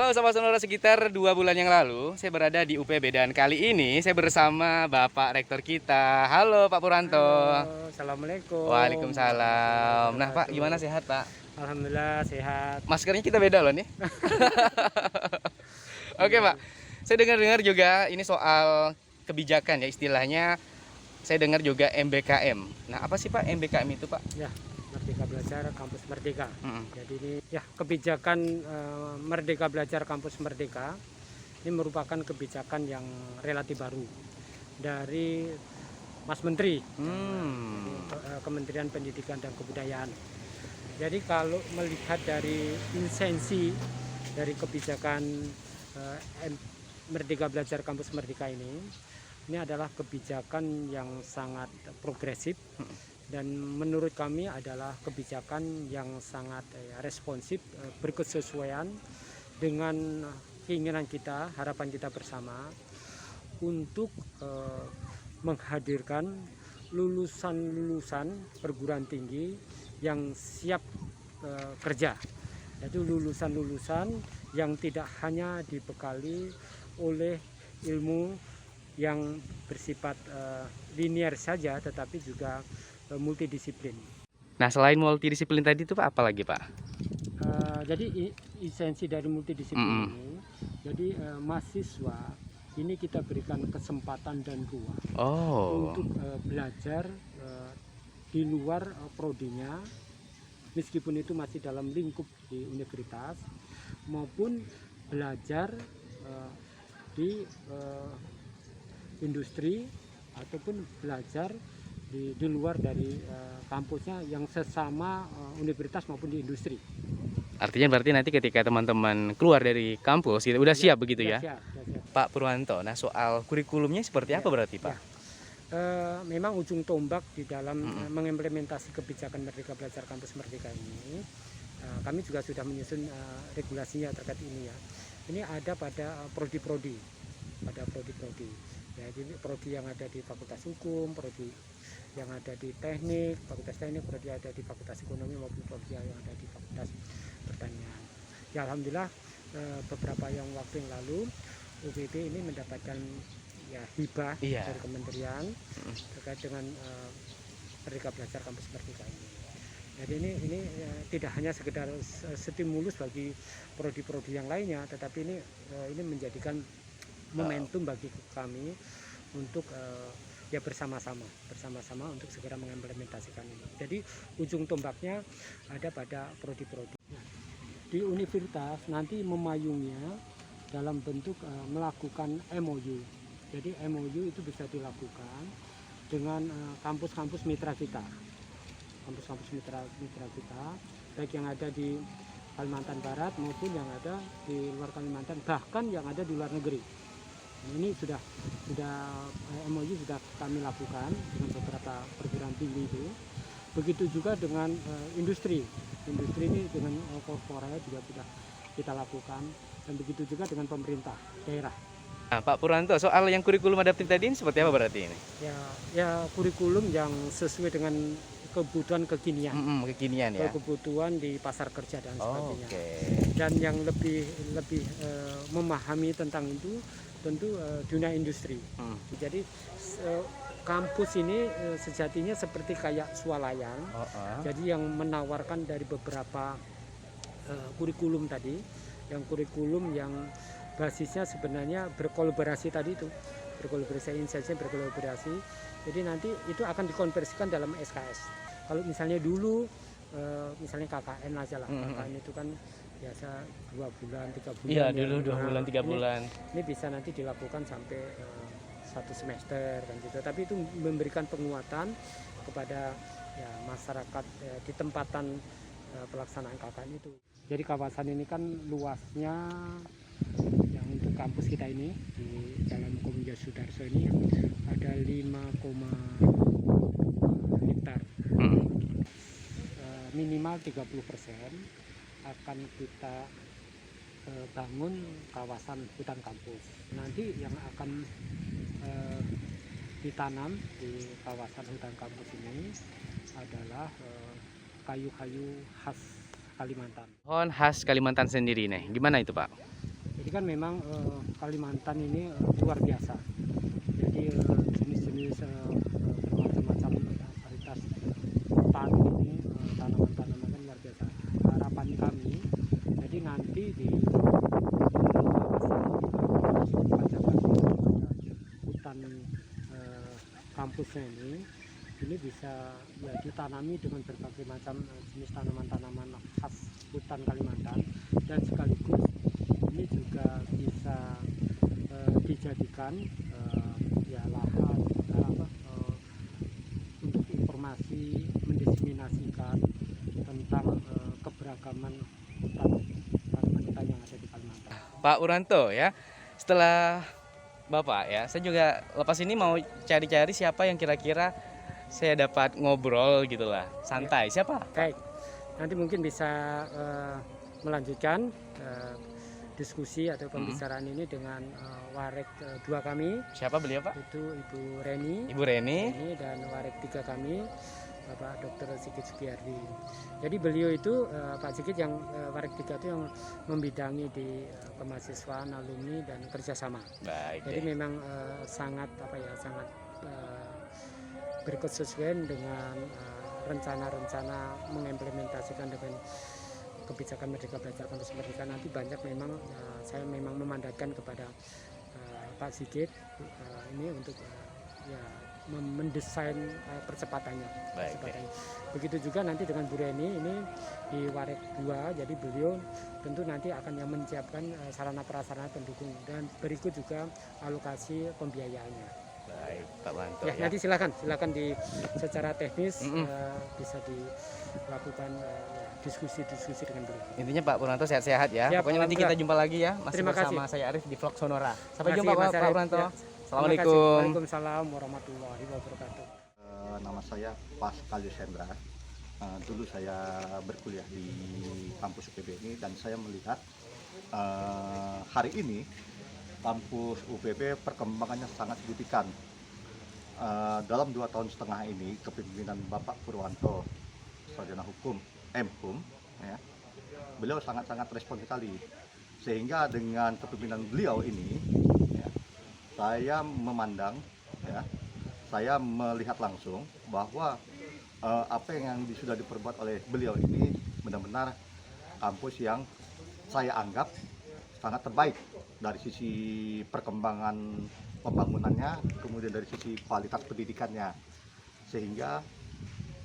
Halo Sobat Sonora, sekitar 2 bulan yang lalu saya berada di UPB dan kali ini saya bersama Bapak Rektor kita. Halo Pak Purwanto. Halo, assalamualaikum warahmatullahi Waalaikumsalam. Nah Pak, wabarakatuh. gimana sehat Pak? Alhamdulillah sehat. Maskernya kita beda loh nih. Oke Iya, Pak, saya dengar-dengar juga ini soal kebijakan ya istilahnya. Saya dengar juga MBKM. Nah apa sih Pak MBKM itu Pak? ya, Merdeka Belajar Kampus Merdeka. Mm-mm. Jadi ini ya kebijakan Merdeka Belajar Kampus Merdeka ini merupakan kebijakan yang relatif baru dari Mas Menteri, Kementerian Pendidikan dan Kebudayaan. Jadi kalau melihat dari esensi dari kebijakan Merdeka Belajar Kampus Merdeka ini adalah kebijakan yang sangat progresif dan menurut kami adalah kebijakan yang sangat responsif, berkesesuaian dengan keinginan kita, harapan kita bersama untuk menghadirkan lulusan-lulusan perguruan tinggi yang siap kerja, yaitu lulusan-lulusan yang tidak hanya dibekali oleh ilmu yang bersifat linier saja, tetapi juga multidisiplin. Nah selain multidisiplin tadi itu Pak apa lagi Pak? Jadi esensi dari multidisiplin ini, jadi mahasiswa ini kita berikan kesempatan dan ruang untuk belajar di luar prodinya, meskipun itu masih dalam lingkup di universitas, maupun belajar di industri ataupun belajar di luar dari kampusnya yang sesama universitas maupun di industri. Artinya berarti nanti ketika teman-teman keluar dari kampus itu udah siap begitu ya? Siap. Pak Purwanto, nah soal kurikulumnya seperti apa berarti Pak? Memang ujung tombak di dalam mengimplementasi kebijakan Merdeka Belajar Kampus Merdeka ini, kami juga sudah menyusun regulasinya terkait ini ya. Ini ada pada prodi-prodi, ya, jadi prodi yang ada di Fakultas Hukum, prodi yang ada di Teknik, Fakultas Teknik, prodi ada di Fakultas Ekonomi maupun prodi yang ada di Fakultas Pertanian. Ya alhamdulillah beberapa waktu yang lalu UPB ini mendapatkan ya hibah dari kementerian terkait dengan Merdeka Belajar Kampus Merdeka ini. Jadi ini tidak hanya sekedar stimulus bagi prodi-prodi yang lainnya, tetapi ini menjadikan momentum bagi kami untuk ya bersama-sama untuk segera mengimplementasikan ini. Jadi ujung tombaknya ada pada prodi-prodi. Di universitas nanti memayungnya dalam bentuk melakukan MOU. Jadi MOU itu bisa dilakukan dengan kampus-kampus mitra kita. Kampus-kampus mitra kita, baik yang ada di Kalimantan Barat maupun yang ada di luar Kalimantan, bahkan yang ada di luar negeri. Ini sudah MOU sudah kami lakukan dengan beberapa perguruan tinggi itu. Begitu juga dengan industri ini dengan korporat juga sudah kita lakukan, dan begitu juga dengan pemerintah daerah. Nah, Pak Purwanto, soal yang kurikulum adaptif tadi ini seperti apa berarti ini? Ya kurikulum yang sesuai dengan kebutuhan kekinian, ya. Kebutuhan di pasar kerja dan sebagainya. Dan yang lebih memahami tentang itu tentu dunia industri. Jadi kampus ini sejatinya seperti kayak swalayan. Jadi yang menawarkan dari beberapa kurikulum tadi, yang kurikulum yang basisnya sebenarnya berkolaborasi tadi itu, berkolaborasi. Jadi nanti itu akan dikonversikan dalam SKS. Kalau misalnya dulu misalnya KKN aja lah, KKN itu kan biasa 2 bulan 3 bulan. Iya dulu 2 bulan 3 bulan. Ini bisa nanti dilakukan sampai 1 semester kan gitu. Tapi itu memberikan penguatan kepada ya masyarakat di tempatan pelaksanaan KKN itu. Jadi kawasan ini kan luasnya yang untuk kampus kita ini di Jalan Komja Sudarso ini ada 5, hektar. Minimal 30% akan kita bangun kawasan hutan kampus. Nanti yang akan ditanam di kawasan hutan kampus ini adalah kayu-kayu khas Kalimantan. Pohon khas Kalimantan sendiri nih, gimana itu Pak? Jadi kan memang Kalimantan ini luar biasa. Jadi jenis-jenis bermacam-macam varietas tani ini, tanaman-tanaman kan luar biasa. Harapan kami, jadi nanti di hutan kampusnya ini bisa ya ditanami dengan berbagai macam jenis tanaman-tanaman khas hutan Kalimantan, dan sekaligus ini juga bisa dijadikan ya lahan untuk informasi, mendiseminasikan tentang keberagaman hutan yang ada di Kalimantan. Pak Uranto ya, setelah Bapak ya, saya juga lepas ini mau cari-cari siapa yang kira-kira saya dapat ngobrol gitulah, santai. Siapa? Baik, nanti mungkin bisa melanjutkan diskusi atau pembicaraan ini dengan Warek 2 kami, Siapa beliau Pak? itu Ibu Reni, Ibu Reni. dan Warek 3 kami, Bapak Dr. Sigit Sugiyardi. Jadi beliau itu Pak Sigit yang Warek 3 itu yang membidangi di kemahasiswaan, alumni dan kerjasama. Baik. Jadi Deh. memang sangat sangat berkesesuaian dengan rencana-rencana mengimplementasikan dengan kebijakan Merdeka Belajar Kampus Merdeka. Nanti banyak memang saya memang memandatkan kepada Pak Sigit ini untuk ya mendesain percepatannya. Baik. Begitu juga nanti dengan Bu Reni ini di Warek 2, jadi beliau tentu nanti akan yang menyiapkan sarana prasarana pendukung, dan berikut juga alokasi pembiayaannya. Baik, Pak Uranto Ya, ya. nanti silakan di secara teknis bisa dilakukan diskusi-diskusi dengan beliau. Intinya Pak Uranto sehat-sehat ya. Ya, Pokoknya nanti alhamdulillah. kita jumpa lagi ya. Masih Terima bersama kasih. saya Arif di Vlog Sonora. Sampai Terima jumpa kasih, Mas Pak Arif. Uranto. Ya. Terima kasih. Assalamualaikum. Waalaikumsalam warahmatullahi wabarakatuh. Nama saya Pascal Yusendra. Dulu saya berkuliah di kampus UPB ini, dan saya melihat hari ini kampus UPB perkembangannya sangat signifikan. Dalam 2,5 tahun ini kepemimpinan Bapak Purwanto, sarjana hukum, M.Hum, ya, beliau sangat-sangat responsif sekali. Sehingga dengan kepemimpinan beliau ini, ya, saya memandang, ya, saya melihat langsung bahwa apa yang sudah diperbuat oleh beliau ini benar-benar kampus yang saya anggap sangat terbaik dari sisi perkembangan pembangunannya, kemudian dari sisi kualitas pendidikannya. Sehingga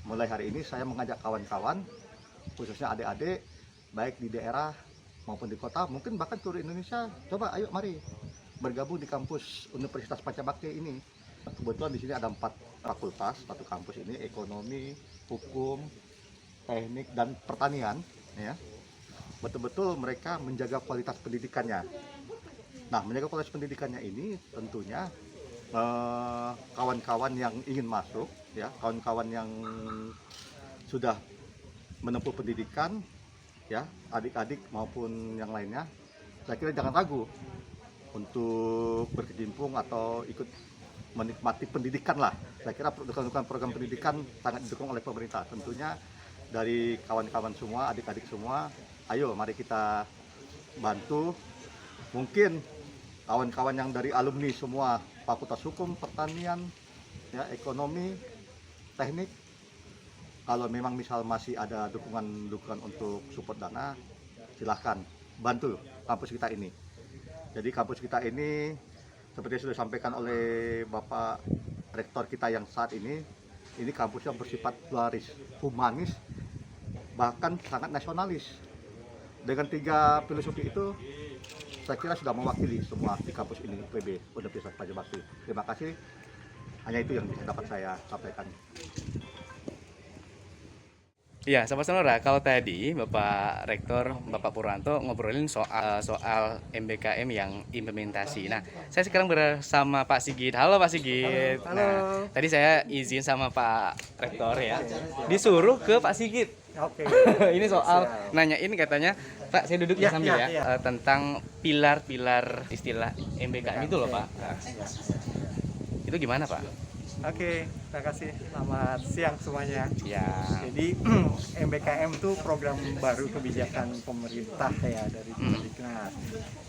mulai hari ini saya mengajak kawan-kawan, khususnya adik-adik, baik di daerah maupun di kota, mungkin bahkan seluruh Indonesia, coba ayo mari bergabung di kampus Universitas Pancabakti ini. Kebetulan di sini ada 4 fakultas, satu kampus ini ekonomi, hukum, teknik, dan pertanian, ya. Betul-betul mereka menjaga kualitas pendidikannya. Nah, menjaga kualitas pendidikannya ini tentunya kawan-kawan yang ingin masuk, ya, kawan-kawan yang sudah menempuh pendidikan, ya, adik-adik maupun yang lainnya, saya kira jangan ragu untuk berkecimpung atau ikut menikmati pendidikan lah. Saya kira program pendidikan sangat didukung oleh pemerintah. Tentunya dari kawan-kawan semua, adik-adik semua, ayo mari kita bantu. Mungkin kawan-kawan yang dari alumni semua Fakultas Hukum, Pertanian, ya, Ekonomi, Teknik, kalau memang misal masih ada dukungan untuk support dana, silahkan bantu kampus kita ini. Jadi kampus kita ini seperti sudah disampaikan oleh Bapak Rektor kita yang saat ini kampusnya bersifat pluralis, humanis, bahkan sangat nasionalis. Dengan 3 filosofi itu, saya kira sudah mewakili semua di kampus ini, UPB, Universitas Pancabakti. Terima kasih, hanya itu yang bisa dapat saya sampaikan. Iya, Sobat Sonora, kalau tadi Bapak Rektor, Bapak Purwanto ngobrolin soal MBKM yang implementasi. Nah, saya sekarang bersama Pak Sigit. Halo Pak Sigit. Halo. Nah, tadi saya izin sama Pak Rektor ya, disuruh ke Pak Sigit. Oke. Ini soal nanyain katanya, Pak, saya duduk ya sambil ya, ya. tentang pilar-pilar istilah MBKM itu loh Pak. Itu gimana Pak? Oke, terima kasih. Selamat siang semuanya. Ya. Jadi MBKM itu program baru kebijakan pemerintah ya dari Kemendiknas.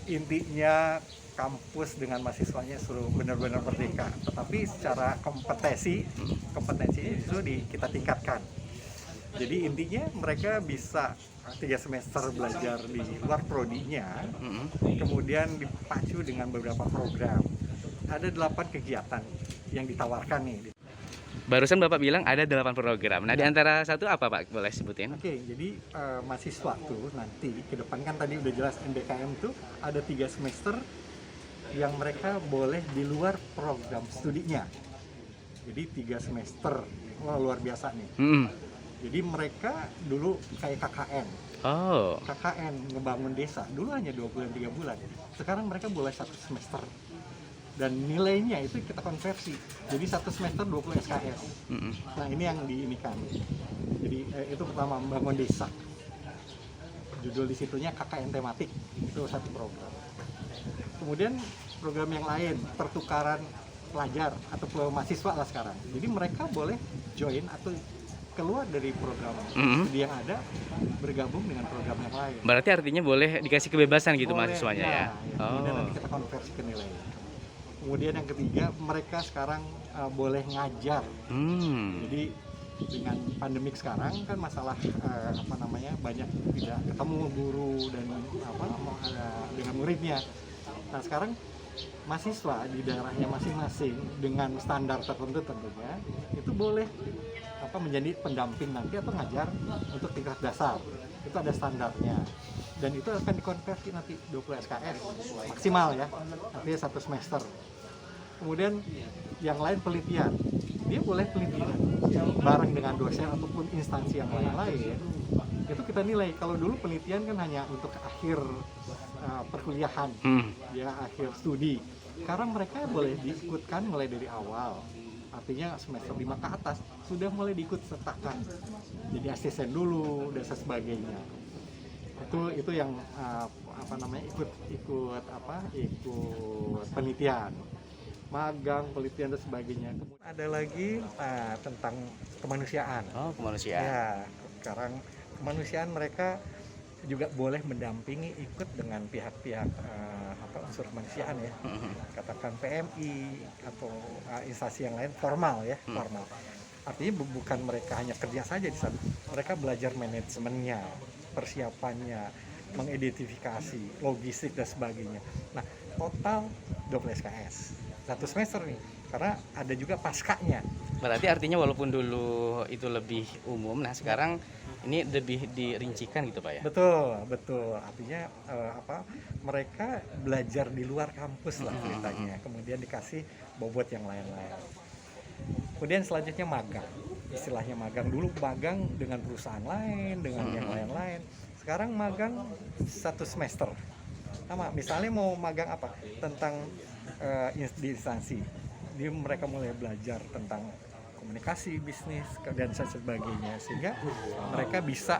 Intinya kampus dengan mahasiswanya suruh benar-benar merdeka, tetapi secara kompetensinya justru kita tingkatkan. Jadi intinya mereka bisa 3 semester belajar di luar prodinya, kemudian dipacu dengan beberapa program. Ada 8 kegiatan yang ditawarkan nih. Barusan Bapak bilang ada 8 program. Nah, di antara satu apa Pak? Boleh sebutin? Oke, jadi mahasiswa tuh nanti ke depan kan tadi udah jelas MBKM tuh ada 3 semester yang mereka boleh di luar program studinya. Jadi 3 semester, wah luar biasa nih. Jadi mereka dulu kayak KKN. Oh. KKN ngebangun desa dulu hanya 2 bulan 3 bulan. Sekarang mereka boleh 1 semester. Dan nilainya itu kita konversi. Jadi 1 semester 20 SKS. Nah, ini yang diinikan. Jadi itu pertama membangun desa. Judul di situnya KKN tematik. Itu satu program. Kemudian program yang lain, pertukaran pelajar atau mahasiswa lah sekarang. Jadi mereka boleh join atau keluar dari program studi yang ada, bergabung dengan program yang lain. Berarti artinya boleh dikasih kebebasan gitu Boleh, mahasiswanya ya? Kemudian nanti kita konversi ke nilai. Kemudian yang ketiga, mereka sekarang boleh ngajar. Jadi dengan pandemik sekarang kan masalah banyak tidak ketemu guru dan dengan muridnya. Nah sekarang mahasiswa di daerahnya masing-masing dengan standar tertentu tentunya itu boleh menjadi pendamping nanti atau ngajar untuk tingkat dasar. Itu ada standarnya. Dan itu akan dikonversi nanti 20 SKS maksimal ya, artinya 1 semester. Kemudian yang lain penelitian, dia boleh penelitian bareng dengan dosen ataupun instansi yang lain-lain. Itu kita nilai. Kalau dulu penelitian kan hanya untuk akhir perkuliahan, ya akhir studi. Sekarang mereka boleh diikutkan mulai dari awal. Artinya semester 5 ke atas sudah mulai diikut sertakan. Jadi asisten dulu dan sebagainya. Itu yang ikut penelitian, magang, penelitian dan sebagainya. Kemudian ada lagi tentang kemanusiaan. Oh, kemanusiaan. Ya, sekarang kemanusiaan mereka juga boleh mendampingi ikut dengan pihak-pihak unsur kemanusiaan ya, katakan PMI atau instansi yang lain formal ya, formal. Artinya bukan mereka hanya kerja saja di sana, mereka belajar manajemennya, persiapannya, mengidentifikasi, logistik dan sebagainya. Nah, total 20 SKS, 1 semester nih, karena ada juga paskanya. Berarti artinya walaupun dulu itu lebih umum, nah sekarang ini lebih dirincikan gitu Pak ya? Betul. Artinya mereka belajar di luar kampus lah ceritanya. Kemudian dikasih bobot yang lain-lain. Kemudian selanjutnya magang. Istilahnya magang. Dulu magang dengan perusahaan lain, dengan yang lain-lain. Sekarang magang 1 semester. Sama, misalnya mau magang apa? Tentang di instansi. Dia mereka mulai belajar tentang komunikasi, bisnis dan sebagainya, sehingga mereka bisa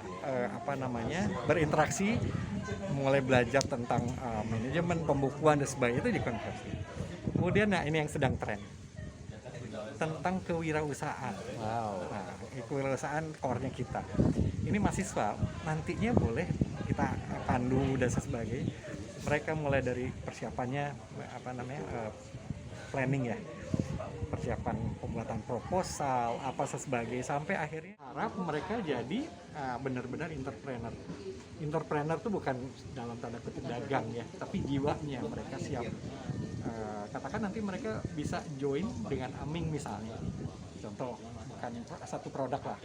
berinteraksi, mulai belajar tentang manajemen, pembukuan dan sebagainya, itu dikonversi. Kemudian ini yang sedang tren tentang kewirausahaan. Nah, kewirausahaan core-nya kita. Ini mahasiswa nantinya boleh kita pandu dan sebagainya. Mereka mulai dari persiapannya planning ya, persiapan pembuatan proposal apa sebagainya, sampai akhirnya harap mereka jadi benar-benar entrepreneur. Entrepreneur itu bukan dalam tanda kutip dagang ya, tapi jiwanya mereka siap. Katakan nanti mereka bisa join dengan Aming misalnya, contoh, bukan satu produk lah,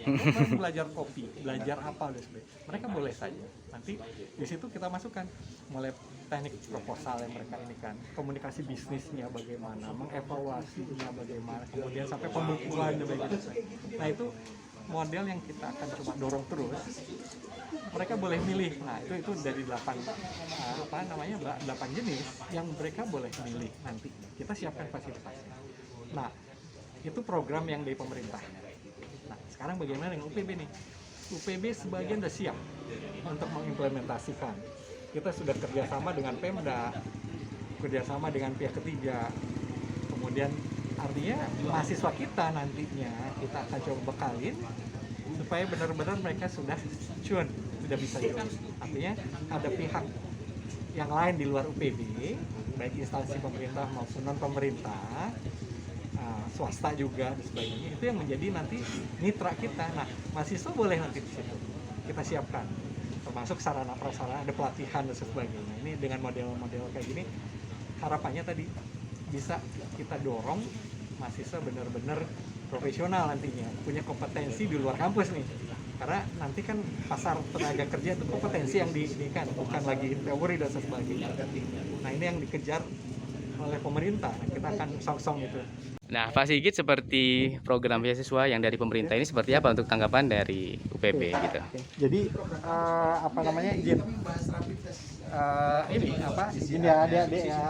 belajar kopi, belajar apa dan sebagainya, mereka boleh saja. Nanti di situ kita masukkan mulai teknik proposal yang mereka ini kan, komunikasi bisnisnya bagaimana, mengevaluasinya bagaimana, kemudian sampai pembukuan dan sebagainya. Nah itu model yang kita akan coba dorong terus. Mereka boleh milih. Nah itu dari 8 jenis yang mereka boleh milih nanti. Kita siapkan fasilitasnya. Nah itu program yang dari pemerintah. Nah sekarang bagaimana dengan UPB nih? UPB sebagian sudah siap untuk mengimplementasikan. Kita sudah kerjasama dengan Pemda, kerjasama dengan pihak ketiga, kemudian Artinya mahasiswa kita nantinya kita akan coba bekalin supaya benar-benar mereka sudah cuan, sudah bisa join. Artinya ada pihak yang lain di luar UPB, baik instansi pemerintah maupun non pemerintah, swasta juga dan sebagainya, itu yang menjadi nanti mitra kita. Nah, mahasiswa boleh nanti di situ kita siapkan, termasuk sarana prasarana, ada pelatihan dan sebagainya. Ini dengan model-model kayak gini, harapannya tadi bisa kita dorong mahasiswa benar-benar profesional nantinya, punya kompetensi di luar kampus nih. Karena nanti kan pasar tenaga kerja itu kompetensi yang kan, bukan lagi teori dan sebagainya. Nah, ini yang dikejar oleh pemerintah. Nah, kita akan song-song itu. Nah, Pak Sigit, seperti program beasiswa yang dari pemerintah ini seperti apa untuk tanggapan dari UPB gitu? Jadi apa namanya, izin ini apa, izin ya adik-adik ya,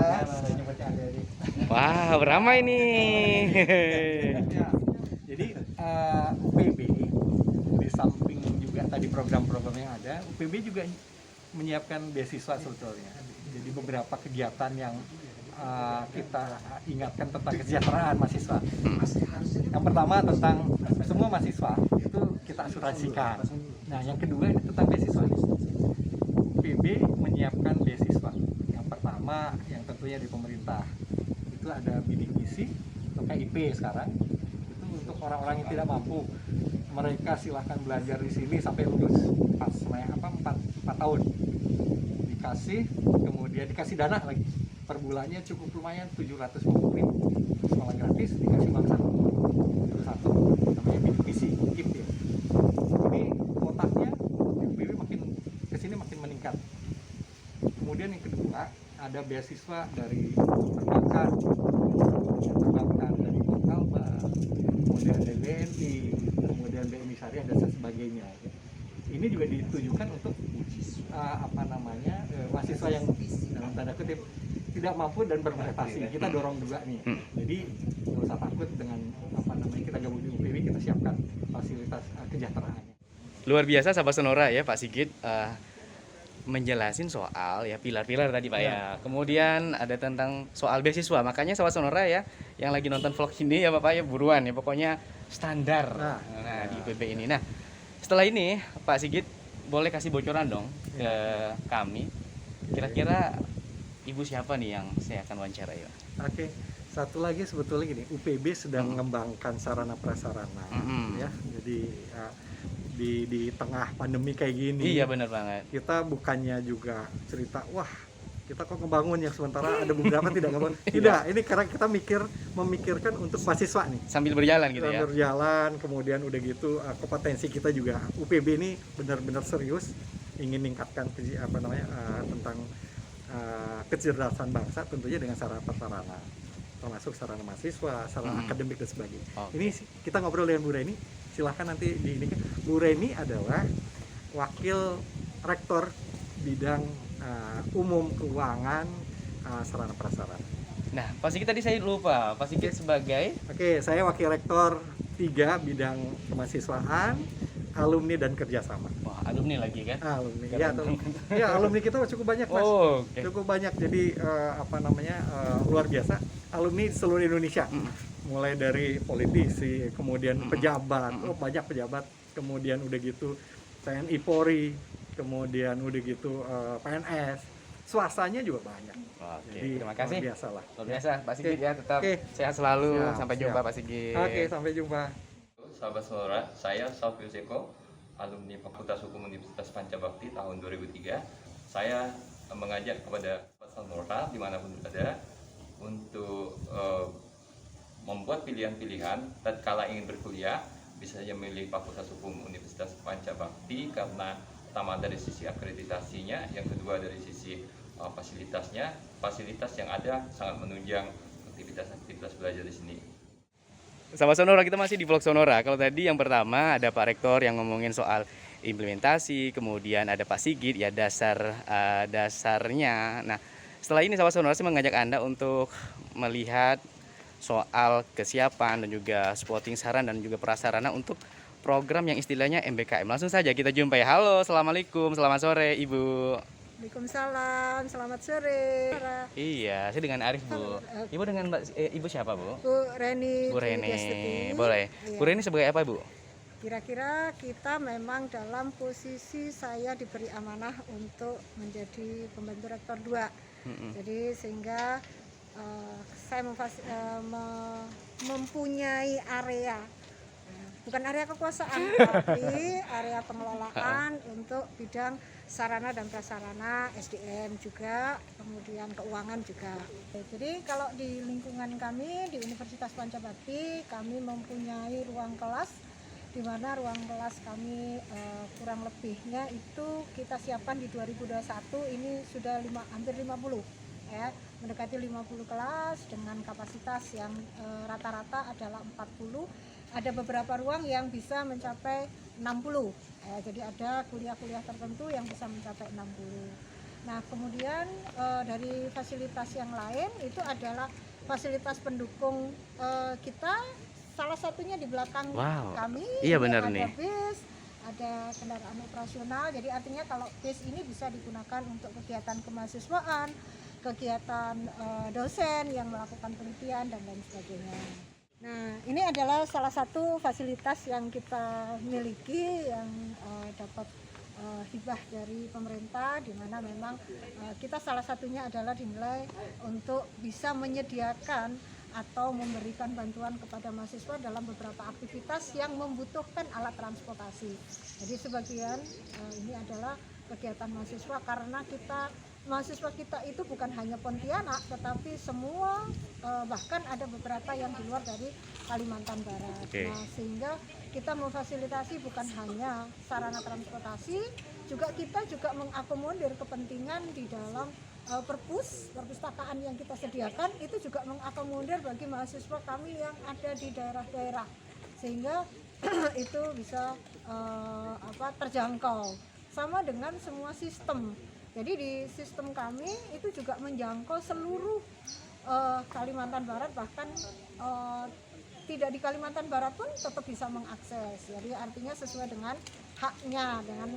nyebutnya adik-adik. Wah, beramai nih. Ya, jadi UPB di samping juga tadi program-program yang ada, UPB juga menyiapkan beasiswa sebetulnya. Jadi beberapa kegiatan yang kita ingatkan tentang kesejahteraan mahasiswa. Yang pertama tentang semua mahasiswa itu kita asuransikan. Nah, yang kedua ini tentang beasiswa. UPB menyiapkan beasiswa. Yang pertama yang tentunya di pemerintah itu ada bidik misi atau KIP sekarang. Itu untuk orang-orang yang tidak mampu. Mereka silahkan belajar di sini sampai lulus 4 tahun. Kemudian dikasih dana lagi. Per bulannya cukup lumayan 750.000, sekolah gratis, dikasih uang saku. Itu satu, namanya bidik misi, KIP ya. Ini kotaknya UPB makin kesini makin meningkat. Kemudian yang kedua ada beasiswa dari perbankan dari Bank, kemudian dari BNI, kemudian BNI Syariah dan sebagainya. Ini juga ditujukan untuk mahasiswa yang dalam tanda kutip tidak mampu dan berprestasi. Kita dorong juga nih. Jadi nggak usah takut dengan kita gabung di UPB, kita siapkan fasilitas kesejahteraannya. Luar biasa sahabat Sonora ya Pak Sigit, menjelasin soal ya pilar-pilar tadi Pak ya. Kemudian ada tentang soal beasiswa. Makanya sahabat Sonora ya yang lagi nonton vlog ini ya Bapak ya buruan ya, pokoknya standar. Nah, di UPB ini. Nah, setelah ini Pak Sigit boleh kasih bocoran dong ke kami. Kira-kira ibu siapa nih yang saya akan wawancara ya? Oke, satu lagi sebetulnya gini, UPB sedang mengembangkan sarana prasarana, ya. Jadi di tengah pandemi kayak gini, iya benar banget. Kita bukannya juga cerita, wah kita kok ngebangun yang sementara ada beberapa tidak ngebangun. Tidak, ini karena kita memikirkan untuk mahasiswa nih. Sambil berjalan gitu ya. Berjalan, kemudian udah gitu kompetensi kita juga UPB ini benar-benar serius ingin meningkatkan tentang kecerdasan bangsa tentunya dengan sarana prasarana, termasuk sarana mahasiswa, sarana akademik dan sebagainya. Ini kita ngobrol dengan Bu Reni, silahkan nanti ini. Bu Reni adalah wakil rektor bidang umum keuangan sarana prasarana. Nah, Pak Sigit tadi saya lupa, Pak Sigit sebagai saya wakil rektor 3 bidang kemahasiswaan, alumni dan kerjasama. wah, alumni lagi kan? Alumni, ya alumni kita cukup banyak Mas. Cukup banyak, jadi luar biasa. Alumni seluruh Indonesia, mulai dari politisi, kemudian pejabat, banyak pejabat, kemudian udah gitu TNI Polri, kemudian udah gitu PNS, swastanya juga banyak. Jadi, terima kasih. Luar biasa lah. Luar biasa, Pak Sigit ya, tetap sehat selalu. Sampai jumpa Pak Sigit. Sampai jumpa. Sahabat Sonora, saya Saufio Seko, alumni Fakultas Hukum Universitas Pancabakti tahun 2003. Saya mengajak kepada sahabat Sonora dimanapun berada untuk membuat pilihan-pilihan tatkala ingin berkuliah, bisa saja memilih Fakultas Hukum Universitas Pancabakti karena pertama dari sisi akreditasinya, yang kedua dari sisi fasilitasnya. Fasilitas yang ada sangat menunjang aktivitas belajar di sini. Sahabat Sonora, kita masih di vlog Sonora. Kalau tadi yang pertama ada Pak Rektor yang ngomongin soal implementasi, kemudian ada Pak Sigit ya dasarnya. Nah, setelah ini sahabat Sonora saya mengajak Anda untuk melihat soal kesiapan dan juga spotting saran dan juga prasarana untuk program yang istilahnya MBKM. Langsung saja kita jumpai. Halo, assalamualaikum, selamat sore Ibu. Waalaikumsalam, selamat sore. Iya, saya dengan Arif, Bu. Ibu dengan Ibu siapa, Bu? Bu Reni. Bu Reni. Diastuti. Boleh. Iya. Bu Reni sebagai apa, Bu? Kira-kira kita memang dalam posisi saya diberi amanah untuk menjadi pembantu rektor 2. Jadi sehingga saya mempunyai area, bukan area kekuasaan, tapi area pengelolaan untuk bidang sarana dan prasarana, SDM juga, kemudian keuangan juga. Jadi kalau di lingkungan kami di Universitas Pancabakti, kami mempunyai ruang kelas, di mana ruang kelas kami kurang lebihnya itu kita siapkan di 2021 ini sudah hampir 50 ya, mendekati 50 kelas dengan kapasitas yang rata-rata adalah 40. Ada beberapa ruang yang bisa mencapai 60. Jadi ada kuliah-kuliah tertentu yang bisa mencapai 60. Nah, kemudian dari fasilitas yang lain itu adalah fasilitas pendukung kita. Salah satunya di belakang kami, iya benar ada nih. bis, ada kendaraan operasional. Jadi artinya kalau bis ini bisa digunakan untuk kegiatan kemahasiswaan, kegiatan dosen yang melakukan penelitian dan lain sebagainya. Nah, ini adalah salah satu fasilitas yang kita miliki yang dapat hibah dari pemerintah, di mana memang kita salah satunya adalah dinilai untuk bisa menyediakan atau memberikan bantuan kepada mahasiswa dalam beberapa aktivitas yang membutuhkan alat transportasi. Jadi sebagian ini adalah kegiatan mahasiswa karena mahasiswa kita itu bukan hanya Pontianak, tetapi semua bahkan ada beberapa yang di luar dari Kalimantan Barat. Nah, sehingga kita memfasilitasi bukan hanya sarana transportasi, kita juga mengakomodir kepentingan di dalam perpustakaan yang kita sediakan, itu juga mengakomodir bagi mahasiswa kami yang ada di daerah-daerah, sehingga itu bisa terjangkau. Sama dengan semua sistem. Jadi di sistem kami itu juga menjangkau seluruh Kalimantan Barat, bahkan tidak di Kalimantan Barat pun tetap bisa mengakses. Jadi artinya sesuai dengan haknya, dengan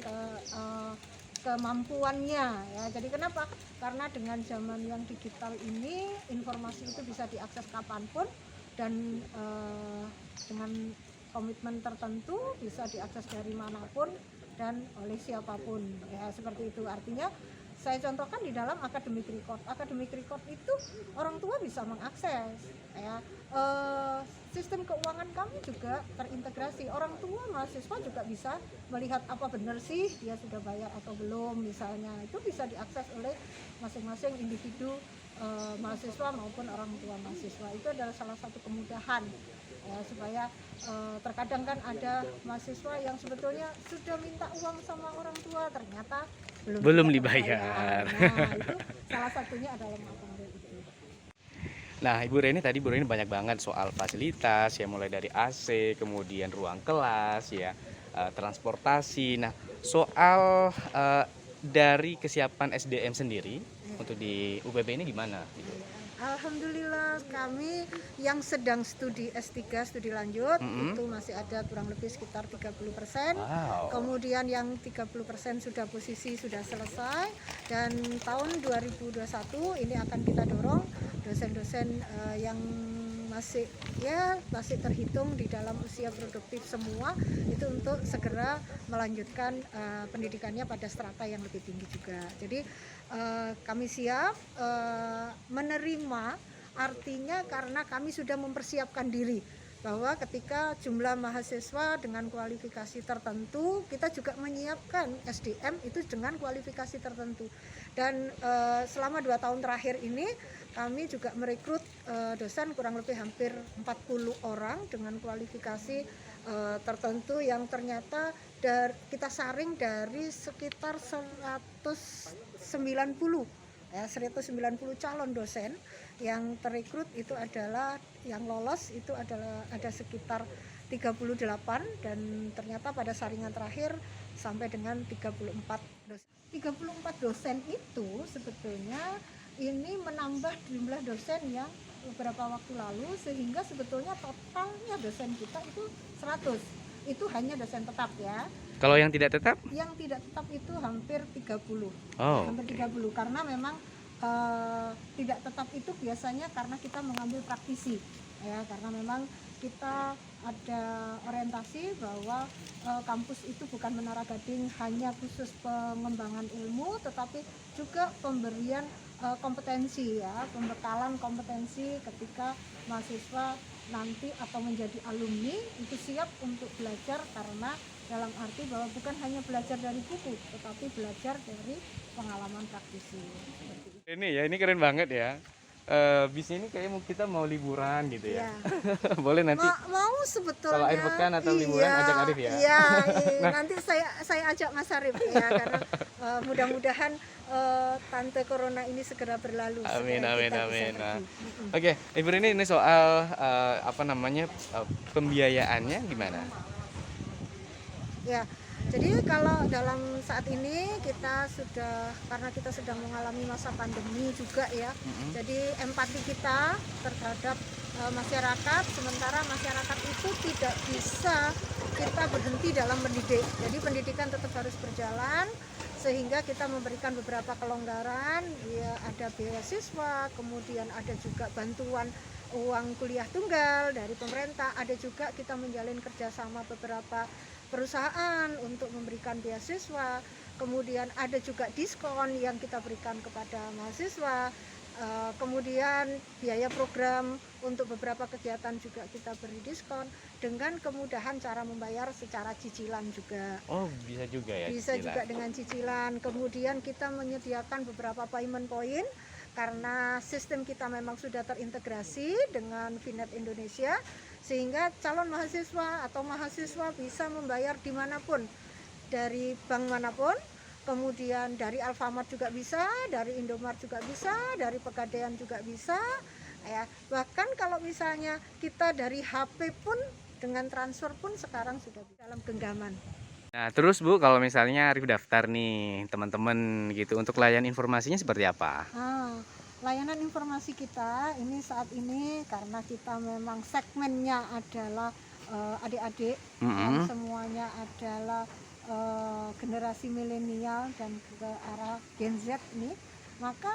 kemampuannya ya. Jadi kenapa? Karena dengan zaman yang digital ini informasi itu bisa diakses kapanpun dan dengan komitmen tertentu bisa diakses dari manapun dan oleh siapapun ya, seperti itu. Artinya saya contohkan di dalam academic record itu orang tua bisa mengakses ya. Sistem keuangan kami juga terintegrasi, orang tua mahasiswa juga bisa melihat apa benar sih dia sudah bayar atau belum, misalnya itu bisa diakses oleh masing-masing individu mahasiswa maupun orang tua mahasiswa. Itu adalah salah satu kemudahan ya, supaya terkadang kan ada mahasiswa yang sebetulnya sudah minta uang sama orang tua ternyata belum dibayar. Nah, itu salah satunya adalah mengakomodir itu. Nah, Ibu Reni tadi banyak banget soal fasilitas ya, mulai dari AC, kemudian ruang kelas ya, transportasi. Nah, soal dari kesiapan SDM sendiri untuk di UPB ini gimana gitu? Alhamdulillah kami yang sedang studi S3, studi lanjut itu masih ada kurang lebih sekitar 30%. Kemudian yang 30% sudah selesai, dan tahun 2021 ini akan kita dorong dosen-dosen yang masih terhitung di dalam usia produktif semua itu untuk segera melanjutkan pendidikannya pada strata yang lebih tinggi juga. Jadi kami siap menerima, artinya karena kami sudah mempersiapkan diri bahwa ketika jumlah mahasiswa dengan kualifikasi tertentu, kita juga menyiapkan SDM itu dengan kualifikasi tertentu. Dan selama 2 tahun terakhir ini kami juga merekrut dosen kurang lebih hampir 40 orang dengan kualifikasi tertentu yang ternyata kita saring dari sekitar 190 calon dosen yang terekrut. Itu adalah yang lolos itu adalah ada sekitar 38, dan ternyata pada saringan terakhir sampai dengan 34 dosen. 34 dosen itu sebetulnya ini menambah jumlah dosen yang beberapa waktu lalu, sehingga sebetulnya totalnya dosen kita itu 100. Itu hanya dosen tetap ya. Kalau yang tidak tetap? Yang tidak tetap itu hampir 30. Oh, Hampir oke. 30 karena memang tidak tetap itu biasanya karena kita mengambil praktisi ya, karena memang kita ada orientasi bahwa kampus itu bukan Menara Gading hanya khusus pengembangan ilmu, tetapi juga pemberian kompetensi ya, pembekalan kompetensi ketika mahasiswa nanti atau menjadi alumni itu siap untuk belajar, karena dalam arti bahwa bukan hanya belajar dari buku tetapi belajar dari pengalaman praktisi seperti itu. Ini ya, ini keren banget ya. Bis ini kayaknya kita mau liburan gitu ya. Ya. Boleh nanti Mau sebetulnya kalau akhir pekan atau liburan ajak Arif ya. Iya, nanti saya ajak Mas Arif ya, karena mudah-mudahan tante corona ini segera berlalu. Amin, supaya amin, kita bisa amin. Nah, pergi. oke, Ibu ini soal apa namanya pembiayaannya gimana? Ya, jadi kalau dalam saat ini kita sudah, karena kita sedang mengalami masa pandemi juga ya, jadi empati kita terhadap masyarakat, sementara masyarakat itu tidak bisa kita berhenti dalam mendidik. Jadi pendidikan tetap harus berjalan, sehingga kita memberikan beberapa kelonggaran, ya ada beasiswa, kemudian ada juga bantuan uang kuliah tunggal dari pemerintah, ada juga kita menjalin kerjasama beberapa perusahaan untuk memberikan beasiswa, kemudian ada juga diskon yang kita berikan kepada mahasiswa, kemudian biaya program untuk beberapa kegiatan juga kita beri diskon, dengan kemudahan cara membayar secara cicilan juga. Oh, bisa juga ya. Bisa cicilan. juga dengan cicilan. Kemudian kita menyediakan beberapa payment point karena sistem kita memang sudah terintegrasi dengan Vinet Indonesia, sehingga calon mahasiswa atau mahasiswa bisa membayar dimanapun, dari bank manapun, kemudian dari Alfamart juga bisa, dari Indomart juga bisa, dari Pegadaian juga bisa ya. Bahkan kalau misalnya kita dari HP pun dengan transfer pun sekarang sudah dalam genggaman. Nah, terus Bu, kalau misalnya Arif daftar nih teman-teman gitu, untuk layanan informasinya seperti apa? Layanan informasi kita ini saat ini karena kita memang segmennya adalah adik-adik, dan semuanya adalah generasi milenial dan ke arah Gen Z ini, maka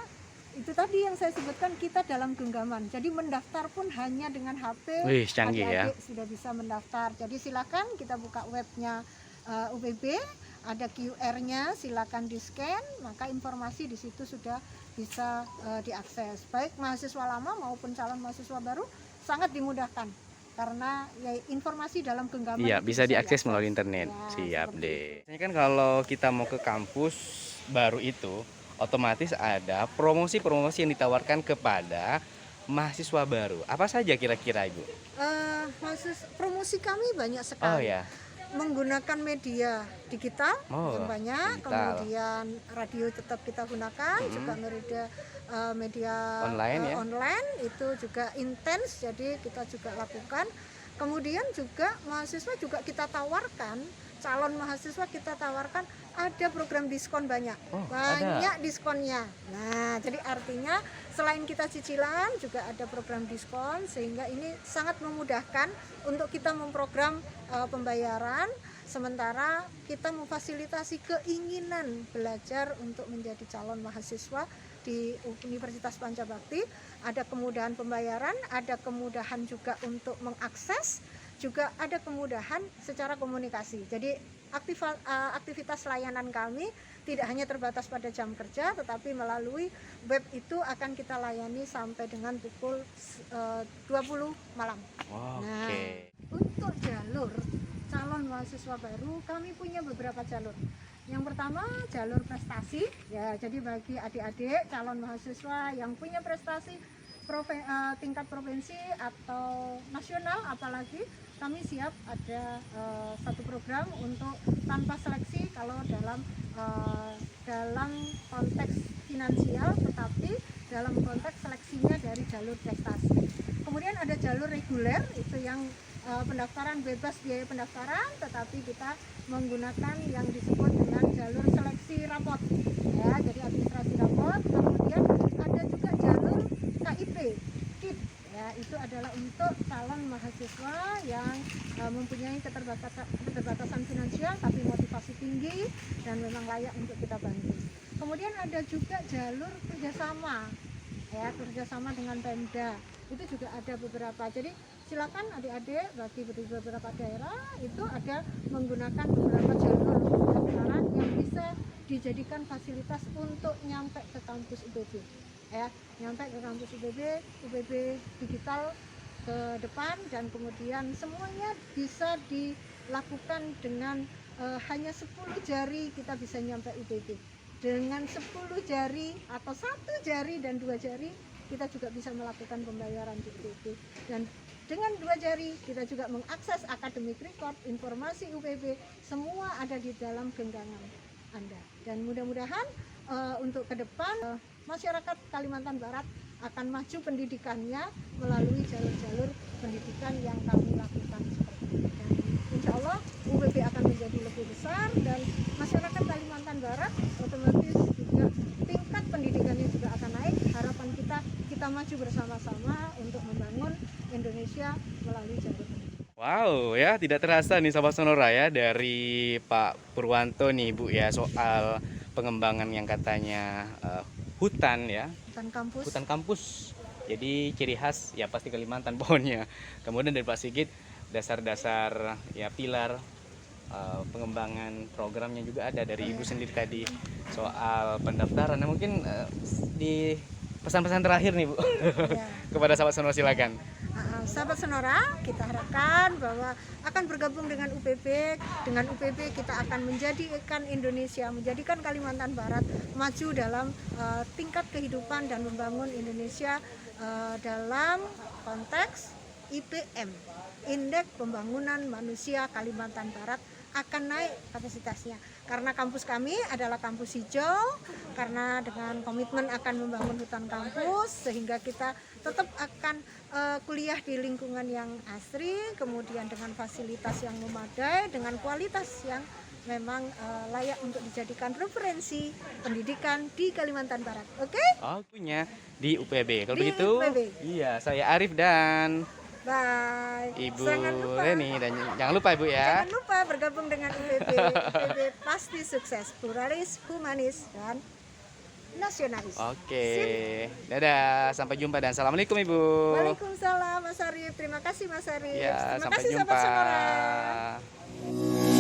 itu tadi yang saya sebutkan, kita dalam genggaman. Jadi mendaftar pun hanya dengan HP. Wih, canggih ya. Adik-adik sudah bisa mendaftar. Jadi silakan kita buka webnya UPB, ada QR-nya, silakan di-scan, maka informasi di situ sudah bisa diakses. Baik mahasiswa lama maupun calon mahasiswa baru sangat dimudahkan karena ya, informasi dalam genggaman Iya, itu bisa diakses melalui internet. Ya, Siap seperti deh. Biasanya kan kalau kita mau ke kampus baru itu, otomatis ada promosi-promosi yang ditawarkan kepada mahasiswa baru. Apa saja kira-kira Ibu? promosi kami banyak Oh sekali. ya. Menggunakan media digital Oh, banyak, digital. kemudian radio tetap kita gunakan, juga media Online ya? online itu juga intens, jadi kita juga lakukan. Kemudian juga mahasiswa juga kita tawarkan, calon mahasiswa kita tawarkan ada program diskon banyak, Oh, banyak diskonnya. Nah, jadi artinya selain kita cicilan juga ada program diskon, sehingga ini sangat memudahkan untuk kita memprogram pembayaran, sementara kita memfasilitasi keinginan belajar untuk menjadi calon mahasiswa di Universitas Pancabakti. Ada kemudahan pembayaran, ada kemudahan juga untuk mengakses, juga ada kemudahan secara komunikasi. Jadi aktivitas layanan kami tidak hanya terbatas pada jam kerja, tetapi melalui web itu akan kita layani sampai dengan pukul 20 malam. Oke. Nah, untuk jalur calon mahasiswa baru kami punya beberapa jalur. Yang pertama jalur prestasi ya, jadi bagi adik-adik calon mahasiswa yang punya prestasi tingkat provinsi atau nasional, apalagi kami siap ada satu program untuk tanpa seleksi kalau dalam konteks finansial, tetapi dalam konteks seleksinya dari jalur prestasi. Kemudian ada jalur reguler, itu yang pendaftaran bebas biaya pendaftaran, tetapi kita menggunakan yang disebut dengan jalur seleksi rapot ya, jadi administrasi rapot. Kemudian ada juga jalur KIP KIP ya, ya itu adalah untuk calon mahasiswa yang mempunyai keterbatasan finansial tapi motivasi tinggi dan memang layak untuk kita bantu. Kemudian ada juga jalur kerjasama, ya kerjasama dengan Pemda, itu juga ada beberapa. Jadi silakan adik-adik bagi beberapa daerah itu ada menggunakan beberapa jalur pembelajaran yang bisa dijadikan fasilitas untuk nyampe ke kampus UPB, ya nyampe ke kampus UPB digital ke depan, dan kemudian semuanya bisa dilakukan dengan hanya 10 jari kita bisa nyampe UPB. Dengan 10 jari atau 1 jari dan 2 jari kita juga bisa melakukan pembayaran di UPB, dan dengan 2 jari kita juga mengakses academic record, informasi UPB, semua ada di dalam genggaman Anda. Dan mudah-mudahan untuk ke depan masyarakat Kalimantan Barat akan maju pendidikannya melalui jalur-jalur pendidikan yang kami lakukan seperti ini. Dan insya Allah UPB akan menjadi lebih besar dan masyarakat Kalimantan Barat otomatis juga tingkat pendidikannya juga akan naik. Harapan kita maju bersama-sama untuk membangun Indonesia melalui jalur pendidikan. Wow, ya tidak terasa nih Sahabat Sonora ya dari Pak Purwanto nih Bu ya soal pengembangan yang katanya hutan ya, hutan kampus. Jadi ciri khas ya pasti Kalimantan pohonnya. Kemudian dari Pak Sigit dasar-dasar ya pilar pengembangan programnya juga ada dari Ibu sendiri tadi soal pendaftaran. Nah, mungkin di pesan-pesan terakhir nih Bu kepada Sahabat Sonora silakan. Sahabat Sonora, kita harapkan bahwa akan bergabung dengan UPB. Dengan UPB kita akan menjadikan Indonesia, menjadikan Kalimantan Barat maju dalam tingkat kehidupan dan membangun Indonesia dalam konteks IPM, Indeks Pembangunan Manusia Kalimantan Barat akan naik kapasitasnya. Karena kampus kami adalah kampus hijau, karena dengan komitmen akan membangun hutan kampus, sehingga kita tetap akan kuliah di lingkungan yang asri, kemudian dengan fasilitas yang memadai, dengan kualitas yang memang layak untuk dijadikan referensi pendidikan di Kalimantan Barat. Oke? Punya di UPB. Kalau Di begitu, UPB. iya saya Arif dan Bye. Ibu Jangan lupa. Reni dan jangan lupa Ibu ya. Jangan lupa bergabung dengan UPB. UPB pasti sukses, pluralis, humanis, dan nasionalis. Oke, dadah, sampai jumpa dan assalamualaikum Ibu. Waalaikumsalam Mas Arif. Terima kasih Mas Arif. Ya, Terima sampai kasih jumpa. Sahabat Sonora.